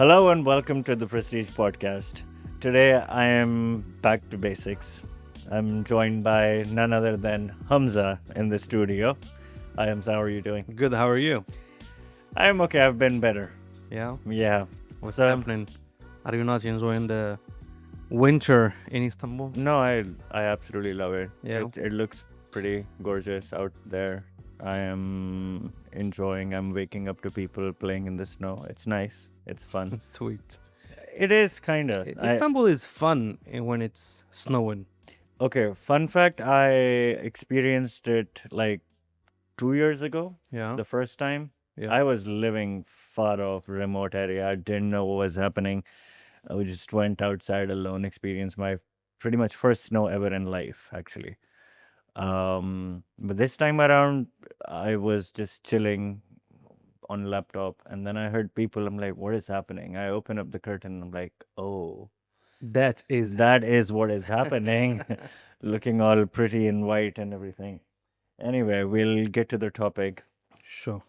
Hello and welcome to the Prestij Podcast. Today I am back to basics. I'm joined by none other than Hamza in the studio. Hi Hamza, how are you doing? Good. How are you? I'm okay, I've been better. Yeah. Yeah. What's So, happening? Are you not enjoying the winter in Istanbul? no, I absolutely love it. Yeah. It looks pretty gorgeous out there. I'm waking up to people playing in the snow. It's nice. It's fun. Sweet. It is kinda. Istanbul is fun when it's snowing. Okay, fun fact, I experienced it like 2 years ago, Yeah. the first time. Yeah. I was living far off, remote area. I didn't know what was happening. We just went outside alone, experienced my pretty much first snow ever in life, actually. But this time around, I was just chilling on laptop, and then I heard people. I'm like, what is happening? I open up the curtain. I'm like, oh, That is that is what is happening. Looking all pretty and white and everything. Anyway, we'll get to the topic. sure.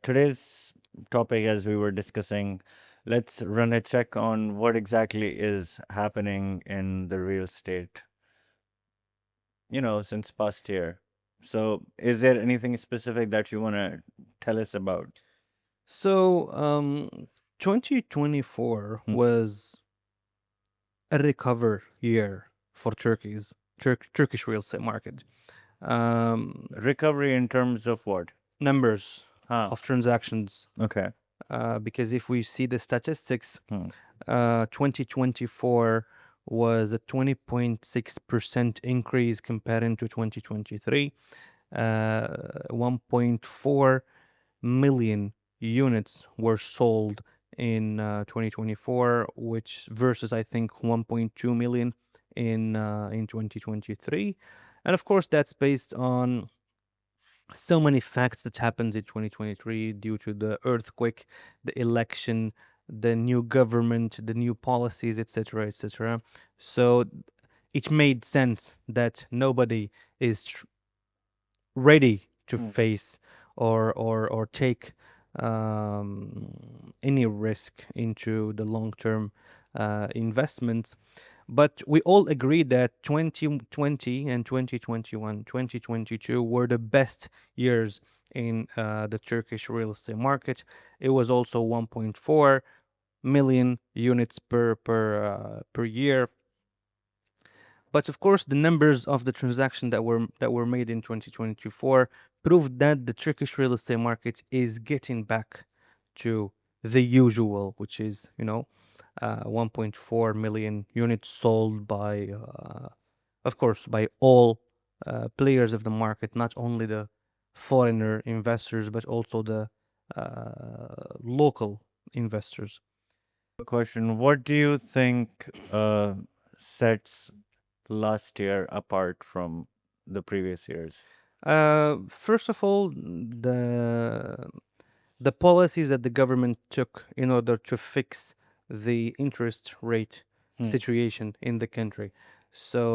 Today's topic, as we were discussing, let's run a check on what exactly is happening in the real estate, since past year. So, is there anything specific that you want to tell us about? So, 2024 Hmm. was a recover year for Turkish real estate market. Recovery in terms of what? Numbers Ah, of transactions. okay. Because if we see the statistics, Hmm. 2024 was a 20.6% increase comparing to 2023. 1.4 million units were sold in 2024, which versus I think 1.2 million in 2023. And of course, that's based on so many facts that happened in 2023 due to the earthquake, the election, the new government, the new policies, etc., etc. So it made sense that nobody is ready to Hmm. face or take any risk into the long-term investments. But we all agree that 2020 and 2021, 2022 were the best years in the Turkish real estate market. It was also 1.4 million units per year. But of course, the numbers of the transaction that were made in 2024 proved that the Turkish real estate market is getting back to the usual, which is 1.4 million units sold by, of course, by all players of the market, not only the foreigner investors, but also the local investors. Question: what do you think sets last year apart from the previous years? First of all, the policies that the government took in order to fix the interest rate Hmm. situation in the country. So,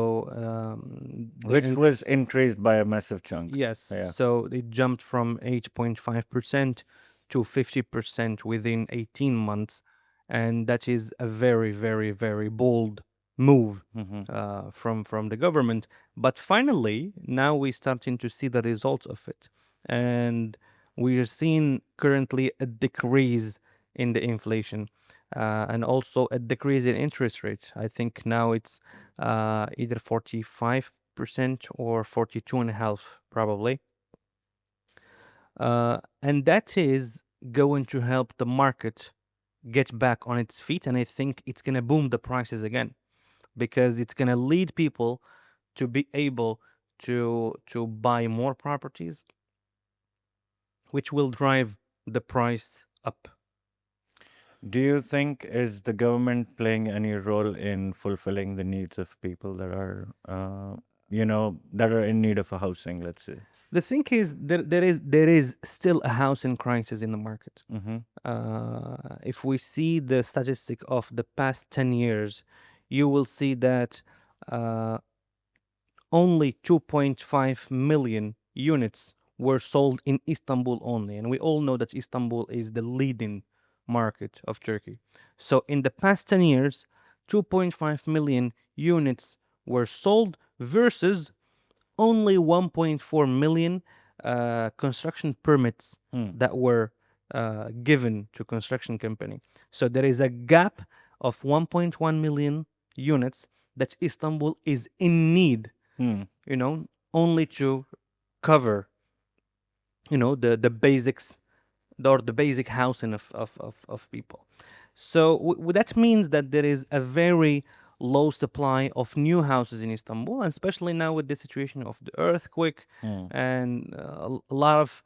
Which was increased by a massive chunk. yes, Yeah. so it jumped from 8.5% to 50% within 18 months. And that is a very, very, very bold move Hmm. from the government. But finally, now we're starting to see the results of it. And we are seeing currently a decrease in the inflation and also a decrease in interest rates. I think now it's either 45% or 42.5 probably. And that is going to help the market get back on its feet. And I think it's going to boom the prices again because it's going to lead people to be able to buy more properties, which will drive the price up. Do you think is the government playing any role in fulfilling the needs of people that are, that are in need of a housing? Let's say. The thing is, there is still a housing crisis in the market. Mm-hmm. If we see the statistic of the past 10 years, you will see that uh, only 2.5 million units were sold in Istanbul only. And we all know that Istanbul is the leading market of Turkey. So in the past 10 years, 2.5 million units were sold versus only 1.4 million construction permits Hmm. that were given to construction company. So there is a gap of 1.1 million units that Istanbul is in need, Hmm. only to cover, the basics or the basic housing of people. So that means that there is a very low supply of new houses in Istanbul, and especially now with the situation of the earthquake Hmm. and a lot of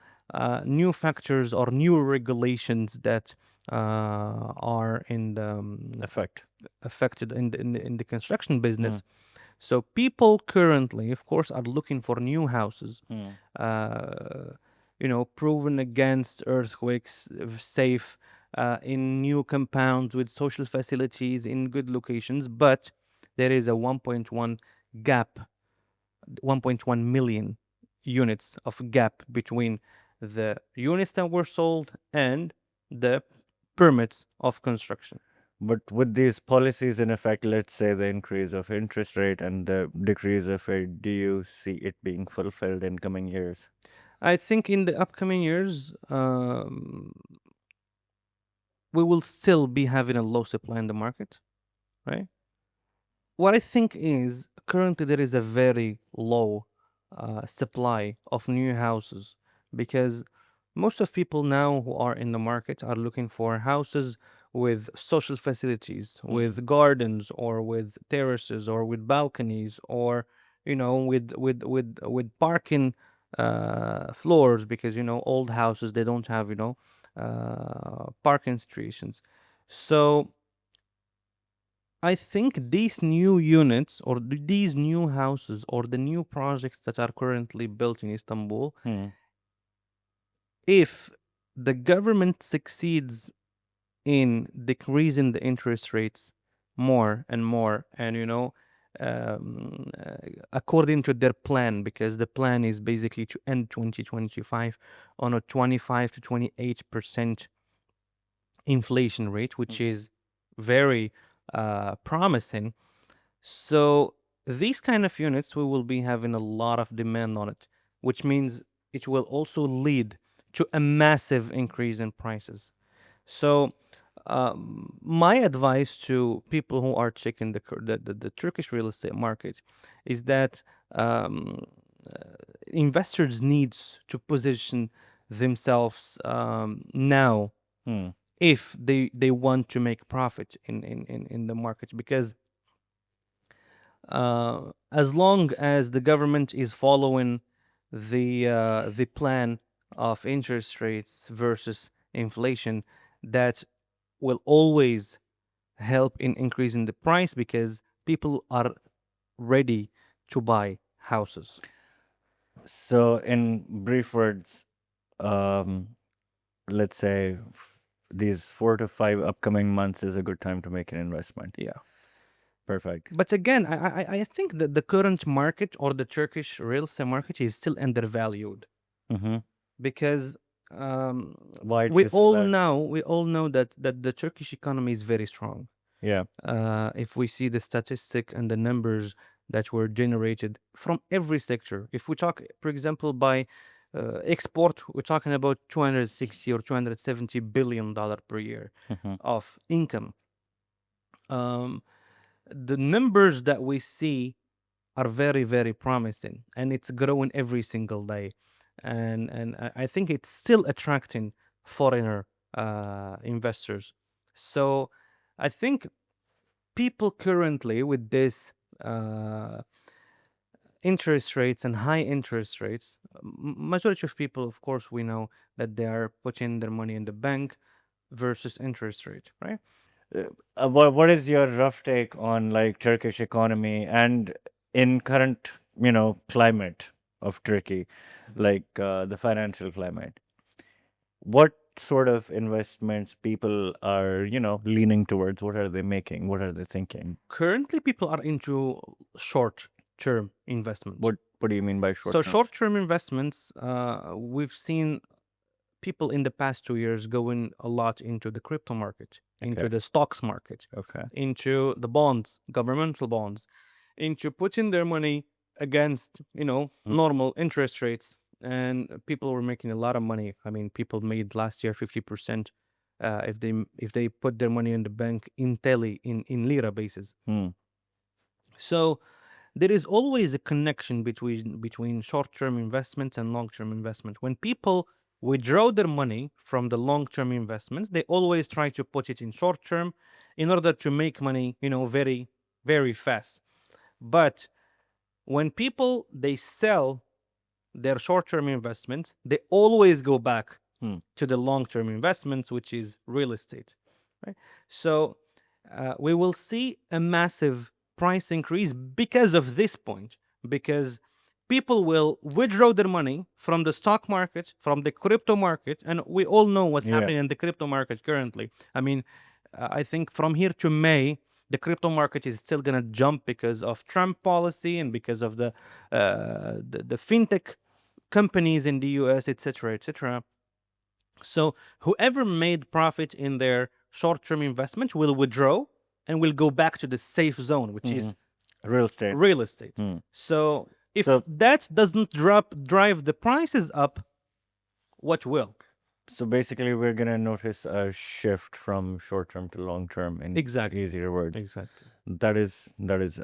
new factors or new regulations that are in the Effect. affected in the construction Hmm. business. So people currently, of course, are looking for new houses, Hmm. uh, proven against earthquakes, safe, in new compounds with social facilities in good locations. But there is a 1.1 gap, 1.1 million units of gap between the units that were sold and the permits of construction. But with these policies in effect, let's say the increase of interest rate and the decrease of it, do you see it being fulfilled in coming years? I think in the upcoming years, we will still be having a low supply in the market, right? What I think is currently there is a very low supply of new houses because most of people now who are in the market are looking for houses with social facilities, Hmm. with gardens or with terraces or with balconies or with parking floors because old houses they don't have parking situations. So I think these new units or these new houses or the new projects that are currently built in Istanbul, Hmm. if the government succeeds in decreasing the interest rates more and more, and according to their plan, because the plan is basically to end 2025 on a 25 to 28% inflation rate, which Hmm. is very promising. So these kind of units, we will be having a lot of demand on it, which means it will also lead to a massive increase in prices. So my advice to people who are checking the Turkish real estate market is that um, investors needs to position themselves now Hmm. if they want to make profit in the market because as long as the government is following the plan of interest rates versus inflation, that will always help in increasing the price because people are ready to buy houses. So, in brief words, um, let's say these 4 to 5 upcoming months is a good time to make an investment. Yeah. Perfect. But again, I think that the current market or the Turkish real estate market is still undervalued Mm-hmm. because um, Why do we you say all that? know we all know that the Turkish economy is very strong. Yeah. If we see the statistic and the numbers that were generated from every sector, if we talk, for example, by export, we're talking about 260 or 270 billion dollar per year Mm-hmm. of income. Um, the numbers that we see are very very promising and it's growing every single day and I think it's still attracting foreigner investors. So I think people currently with this uh, interest rates and high interest rates, majority of people, of course, we know that they are putting their money in the bank versus interest rate, right? What is your rough take on like Turkish economy and in current, climate of Turkey, like the financial climate? What sort of investments people are, leaning towards? What are they making? What are they thinking? Currently, people are into short term investment. What do you mean by short So terms? short term investments, we've seen people in the past 2 years going a lot into the crypto market, Okay. into the stocks market, Okay. into the bonds, governmental bonds, into putting their money against, Mm. normal interest rates. And people were making a lot of money. I mean, people made last year 50% if they put their money in the bank in tele in lira basis. Mm. So there is always a connection between short-term investments and long-term investment. When people withdraw their money from the long-term investments, they always try to put it in short-term in order to make money, very, very fast. But when people they sell their short-term investments, they always go back Mm. to the long-term investments, which is real estate, right? So we will see a massive price increase because of this point, because people will withdraw their money from the stock market, from the crypto market, and we all know what's Yeah. happening in the crypto market currently. I mean, I think from here to May, the crypto market is still gonna jump because of Trump policy and because of the fintech companies in the US, etc., etc. So whoever made profit in their short-term investment will withdraw and will go back to the safe zone, which Hmm. is Real estate. real estate. Mm. So if So that doesn't drive the prices up, what will? so basically, we're gonna notice a shift from short term to long term in Exactly. easier words. Exactly. That is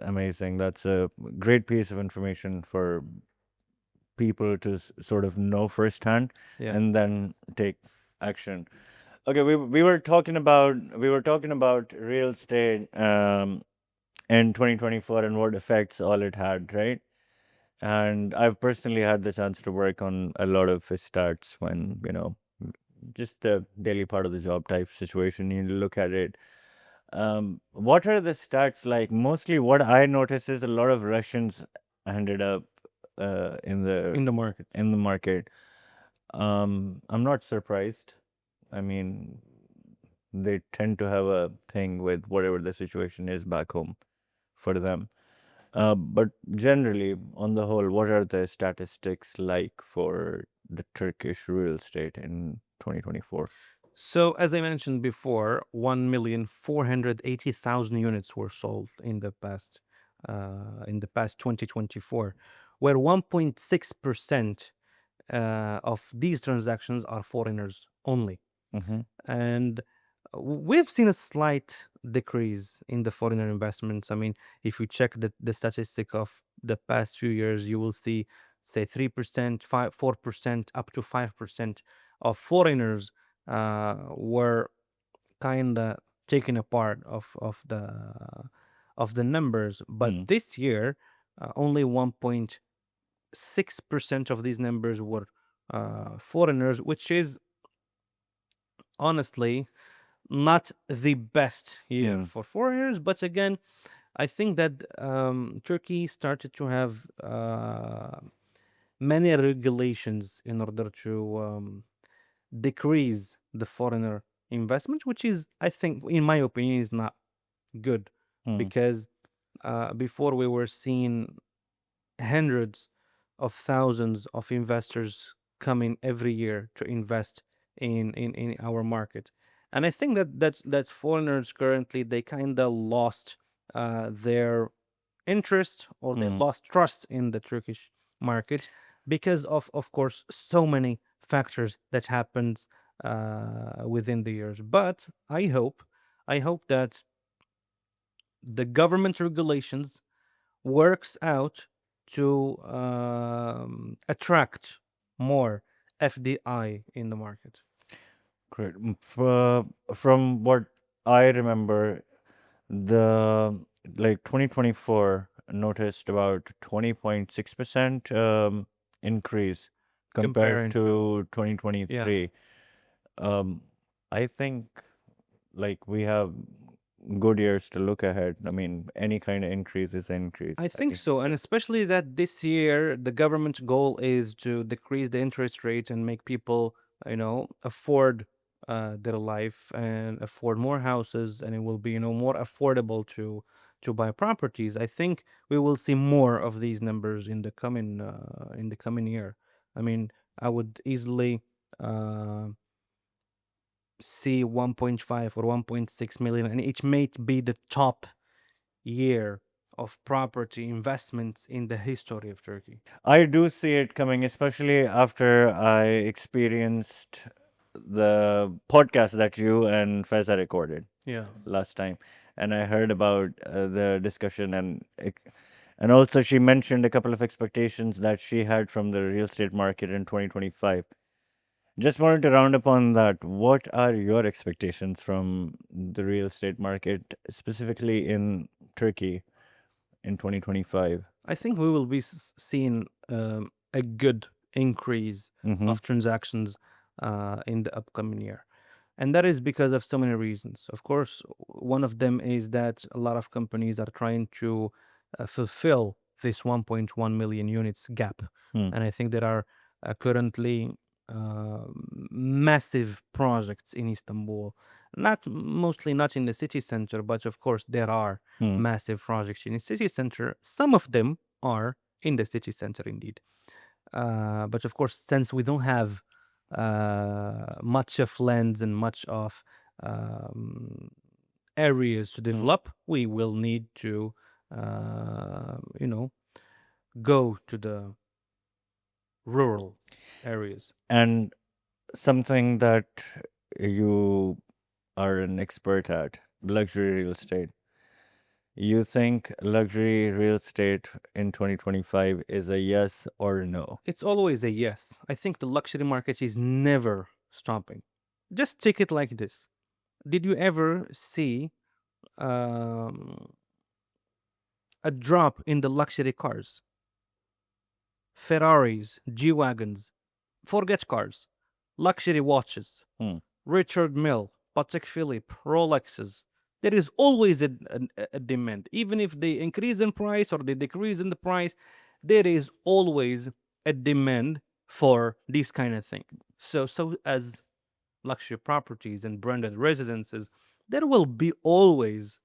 amazing. That's a great piece of information for people to sort of know firsthand Yeah. and then take action. Okay, we were talking about real estate in 2024 and what effects all it had, right? And I've personally had the chance to work on a lot of his stats when, just the daily part of the job type situation. You look at it. What are the stats like? Mostly what I notice is a lot of Russians ended up in the In the market. market. I'm not surprised. I mean, they tend to have a thing with whatever the situation is back home for them. But generally, on the whole, what are the statistics like for the Turkish real estate in 2024? So, as I mentioned before, 1,480,000 units were sold in the past 2024, where 1.6% of these transactions are foreigners only. Mm-hmm. And we've seen a slight decrease in the foreigner investments. I mean, if you check the statistic of the past few years, you will see, say, 3%, 4%, up to 5% of foreigners were kind of taken apart of the numbers. But Mm. this year, only 1.6% of these numbers were foreigners, which is honestly not the best year Mm. for foreigners. But again, I think that Turkey started to have many regulations in order to decrease the foreigner investment, which is, I think, in my opinion, is not good, Mm. because before we were seeing hundreds of thousands of investors coming every year to invest in our market. And I think that foreigners currently, they kind of lost their interest, or they Mm. lost trust in the Turkish market because of course, so many factors that happens within the years. But I hope that the government regulations works out to attract more FDI in the market. Great. From what I remember, the like 2024 noticed about 20.6% increase compared Comparing, to yeah, 2023. Um, I think like we have good years to look ahead. I mean, any kind of increase is increase. I think so, and especially that this year the government's goal is to decrease the interest rate and make people, afford their life and afford more houses, and it will be, more affordable to buy properties. I think we will see more of these numbers in the coming year. I mean, I would easily uh, see 1.5 or 1.6 million, and it may be the top year of property investments in the history of Turkey. I do see it coming, especially after I experienced the podcast that you and Faiza recorded Yeah. last time, and I heard about the discussion, and also she mentioned a couple of expectations that she had from the real estate market in 2025. Just wanted to round up on that. What are your expectations from the real estate market, specifically in Turkey in 2025? I think we will be seeing a good increase Mm-hmm. of transactions in the upcoming year. And that is because of so many reasons. Of course, one of them is that a lot of companies are trying to fulfill this 1.1 million units gap. Hmm. And I think there are currently uh, massive projects in Istanbul, not mostly not in the city center, but of course there are Hmm. massive projects in the city center. Some of them are in the city center indeed. But of course, since we don't have much of lands and much of um, areas to develop, we will need to, you know, go to the rural areas. And something that you are an expert at, luxury real estate. You think luxury real estate in 2025 is a yes or no? It's always a yes. I think the luxury market is never stopping. Just take it like this. Did you ever see um, a drop in the luxury cars? Ferraris, G Wagons, forget cars, luxury watches, Hmm. Richard Mille, Patek Philippe, Rolexes. There is always a demand. Even if they increase in price or they decrease in the price, there is always a demand for this kind of thing. So as luxury properties and branded residences, there will be always,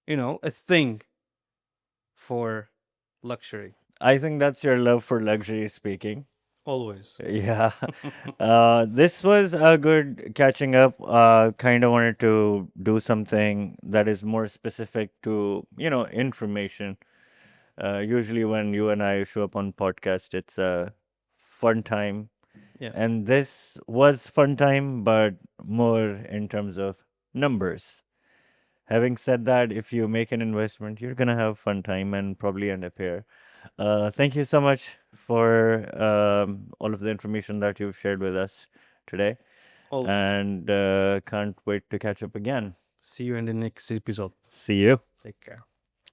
a thing for luxury. I think that's your love for luxury speaking. Always. Yeah. This was a good catching up. Kind of wanted to do something that is more specific to, information. Usually when you and I show up on podcast, it's a fun time. Yeah. And this was fun time, but more in terms of numbers. Having said that, if you make an investment, you're gonna have fun time and probably end up here. Thank you so much for all of the information that you've shared with us today, Always. and can't wait to catch up again. See you in the next episode. See you. Take care.